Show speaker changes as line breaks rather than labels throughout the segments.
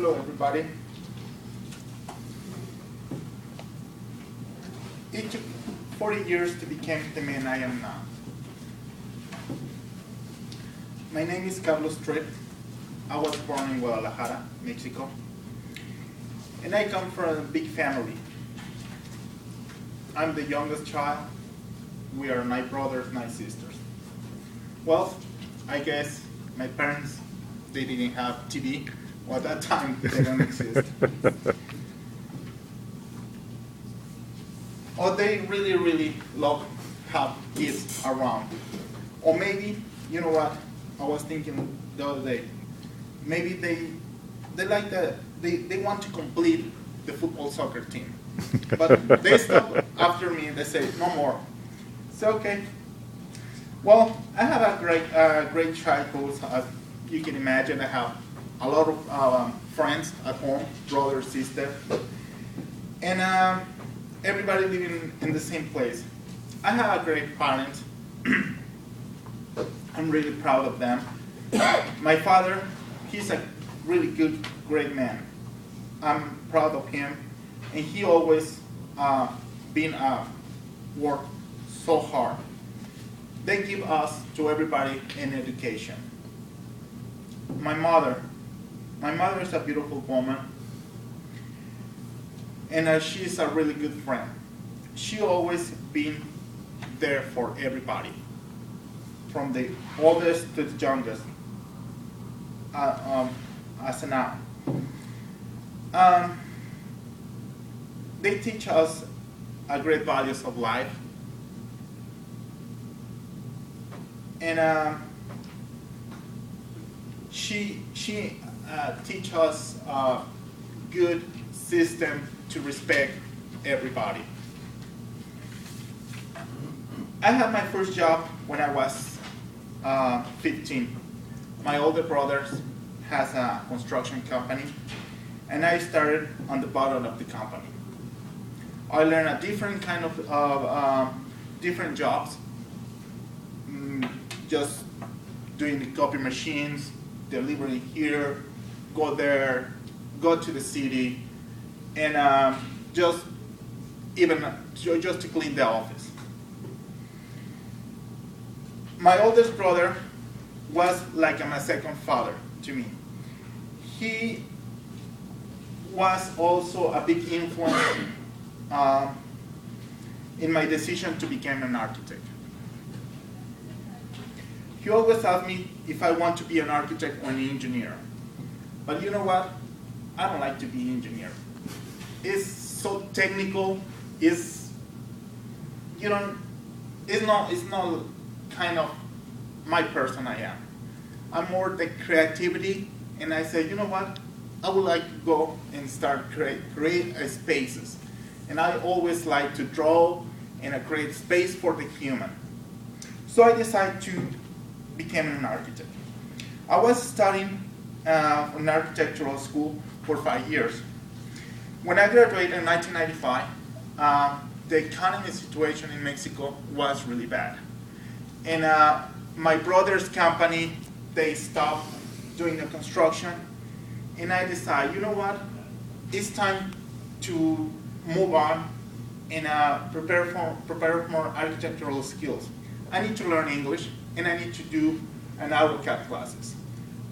Hello, everybody. It took 40 years to become the man I am now. My name is Carlo. I was born in Guadalajara, Mexico, and I come from a big family. I'm the youngest child. We are 9 brothers, 9 sisters. Well, I guess my parents, they didn't have TV. Well, at that time, they don't exist. Or they really, really love have kids around. Or maybe, you know what, I was thinking the other day, maybe they like they want to complete the football soccer team. But they stop after me and they say, no more. So, okay. Well, I have a great childhood. As you can imagine, I have a lot of friends at home, brother, sister, and everybody living in the same place. I have a great parents. I'm really proud of them. My father, he's a really good, great man. I'm proud of him, and he always worked so hard. They give us to everybody an education. My mother is a beautiful woman, and she's a really good friend. She always been there for everybody, from the oldest to the youngest, as an now. They teach us a great values of life, and she teach us a good system to respect everybody. I had my first job when I was 15. My older brother has a construction company, and I started on the bottom of the company. I learned a different kind of different jobs, just doing the copy machines, delivery here, go there, go to the city, and just to clean the office. My oldest brother was like my second father to me. He was also a big influence in my decision to become an architect. He always asked me if I want to be an architect or an engineer. But you know what? I don't like to be an engineer. It's so technical. It's not kind of my person I am. I'm more the creativity, and I say, you know what? I would like to go and start create spaces. And I always like to draw and create space for the human. So I decided to become an architect. I was studying in architectural school for 5 years. When I graduated in 1995, the economy situation in Mexico was really bad. And my brother's company, they stopped doing the construction, and I decided, you know what? It's time to move on and prepare for more architectural skills. I need to learn English, and I need to do an AutoCAD classes.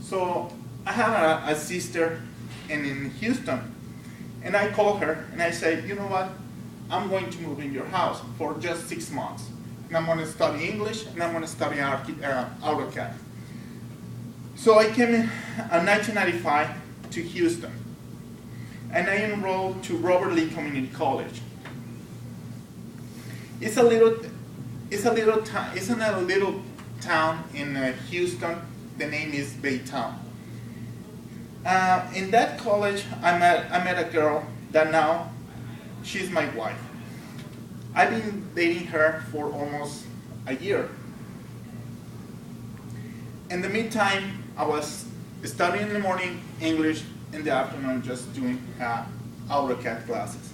So I have a sister in Houston, and I call her and I say, you know what? I'm going to move in your house for just 6 months, and I'm going to study English, and I'm going to study AutoCAD. So I came in 1995 to Houston, and I enrolled to Robert Lee Community College. It's a little town in Houston. The name is Baytown. In that college, I met a girl that now she's my wife. I've been dating her for almost a year. In the meantime, I was studying in the morning English, in the afternoon just doing AutoCAD classes.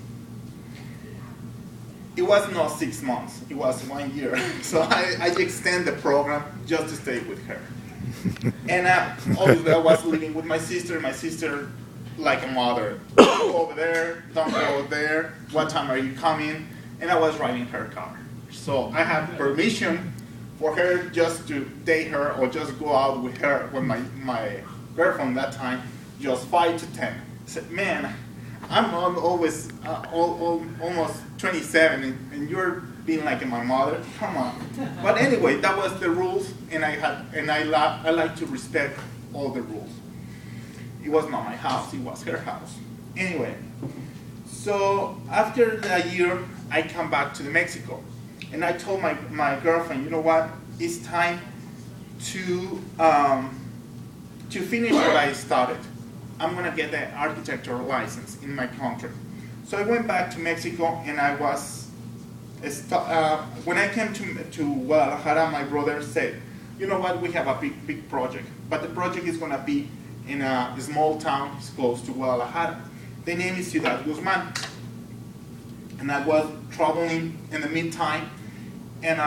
It was not 6 months, it was 1 year. So I extend the program just to stay with her. And obviously I was living with my sister. My sister like a mother. Don't go over there, don't go there, what time are you coming? And I was driving her car. So I had permission for her just to date her or just go out with her, with my girlfriend that time, just 5 to 10. I said, man, I'm always almost 27 and you're being like my mother, come on. But anyway, that was the rules, and I like to respect all the rules. It was not my house, it was her house. Anyway, so after a year, I come back to Mexico. And I told my girlfriend, you know what, it's time to finish what I started. I'm gonna get the architectural license in my country. So I went back to Mexico, and I was, when I came to Guadalajara, my brother said, you know what, we have a big project, but the project is gonna be in a small town close to Guadalajara. The name is Ciudad Guzman. And I was traveling in the meantime, and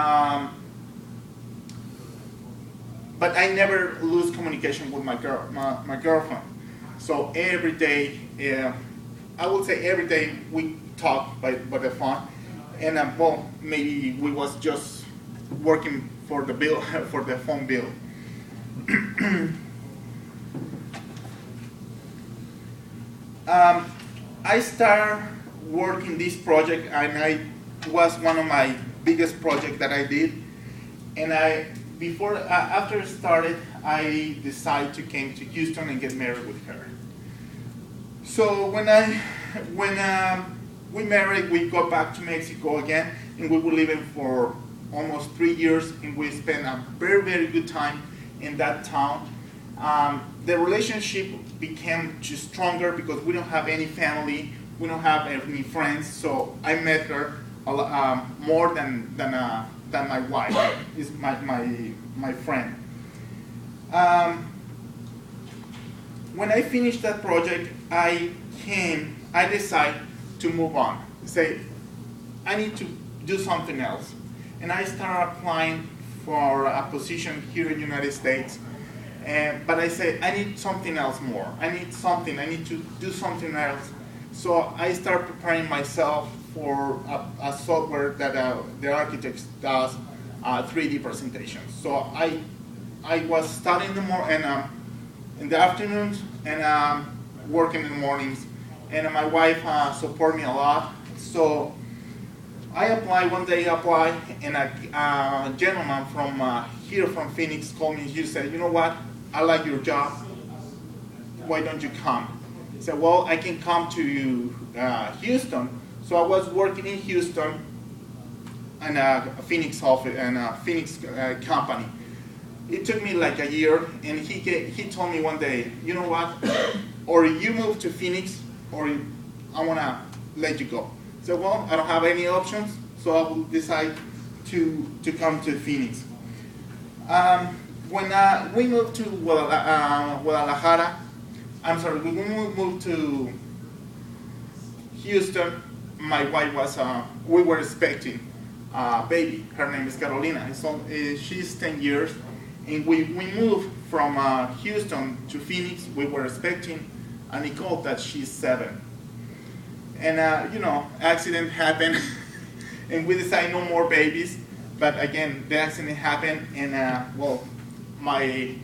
but I never lose communication with my girlfriend. So every day, I would say every day we talk by the phone, and well, maybe we was just working for the bill, for the phone bill. I started working this project, and it was one of my biggest projects that I did. And after it started, I decided to come to Houston and get married with her. So when we married, we got back to Mexico again, and we were living for almost 3 years, and we spent a very, very good time in that town. The relationship became just stronger because we don't have any family, we don't have any friends, so I met her more than my wife, is my friend. When I finished that project, I decided to move on. Say, I need to do something else. And I started applying for a position here in the United States. But I said, I need something else more. I need to do something else. So I started preparing myself for a software that the architect does 3D presentations. So I was studying in the afternoons and working in the mornings. And my wife supported me a lot. So I applied, one day I applied, and a gentleman from here from Phoenix called me. He said, you know what, I like your job, why don't you come? I said, well, I can come to Houston. So I was working in Houston in a Phoenix office and a Phoenix company. It took me like a year, and he told me one day, you know what, or you move to Phoenix, or I want to let you go. So, well, I don't have any options, so I will decide to come to Phoenix. When we moved to Guadalajara, when we moved to Houston, my wife was, we were expecting a baby. Her name is Carolina. So, she's 10 years, and we moved from Houston to Phoenix. We were expecting a Nicole that she's 7. And accident happened, and we decided no more babies. But again, the accident happened, and well, my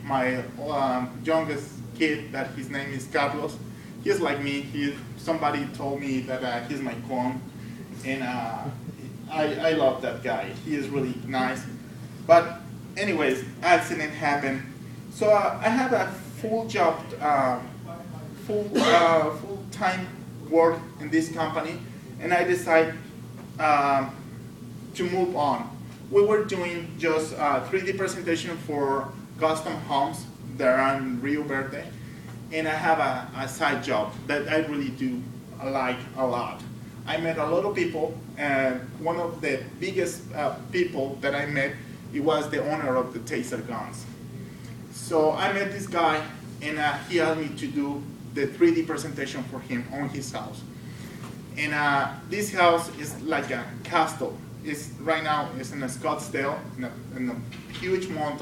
youngest kid, that his name is Carlos, he's like me. Somebody told me that he's my clone, and I love that guy. He is really nice. But anyways, accident happened. So I have a full job, full-time work in this company, and I decided to move on. We were doing just 3D presentation for custom homes that are in Rio Verde, and I have a side job that I really do like a lot. I met a lot of people, and one of the biggest people that I met, it was the owner of the Taser guns. So I met this guy, and he asked me to do the 3D presentation for him on his house. And this house is like a castle. Right now it's in a Scottsdale, in a huge mountain.